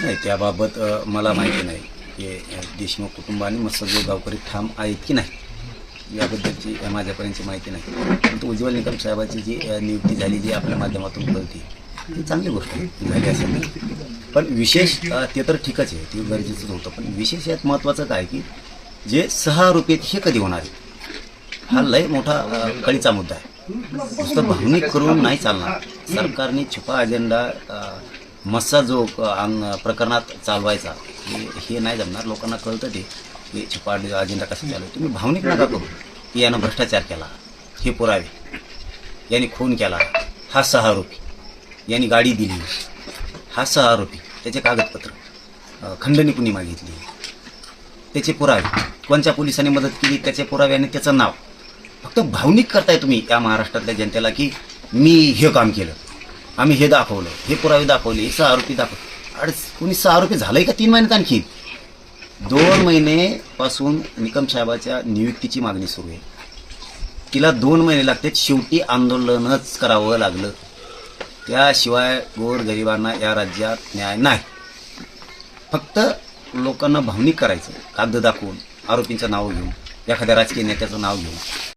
नाही, त्याबाबत मला माहिती नाही की देशमुख कुटुंबाने मत्स्यउद्योग गावकरी ठाम आहेत की नाही याबद्दलची माझ्यापर्यंतची माहिती नाही. परंतु उज्ज्वल निकम साहेबांची जी नियुक्ती झाली जी आपल्या माध्यमातून कळते ही चांगली गोष्ट झाली असेल. पण विशेष ते तर ठीकच आहे, ते गरजेचंच होतं. पण विशेष यात महत्त्वाचं काय की जे 6 आरोपी आहेत हे कधी होणार आहे हा लय मोठा कळीचा मुद्दा आहे. नुसतं भावनिक करून नाही चालणार. सरकारने छुपा अजेंडा मस्सा जो प्रकरणात चालवायचा हे नाही जमणार. लोकांना कळतं ते की छुपा अजेंडा कसा चालू आहे. तुम्ही भावनिक नका करू की यानं भ्रष्टाचार केला, हे पुरावे, यांनी खून केला, हा 6 आरोपी, यांनी गाडी दिली, हा 6 आरोपी, त्याचे कागदपत्र, खंडणी कुणी मागितली, त्याचे पुरावे, कोणत्या पोलिसांनी मदत केली त्याचे पुरावे आणि त्याचं नाव. फक्त भावनिक करताय तुम्ही या महाराष्ट्रातल्या जनतेला की मी हे काम केलं, आम्ही हे दाखवलं, हे पुरावे दाखवले, हे 6 आरोपी दाखवले. अरे कोणी 6 आरोपी झालंय का 3 महिन्यात आणखी? 2 महिनेपासून निकम साहेबाच्या नियुक्तीची मागणी सुरू आहे. तिला 2 महिने लागते. शेवटी आंदोलनच करावं लागलं. त्याशिवाय गोरगरिबांना या राज्यात न्याय नाही. फक्त लोकांना भावनिक करायचं कागद दाखवून, आरोपींचं नाव घेऊन, एखाद्या राजकीय नेत्याचं नाव घेऊन.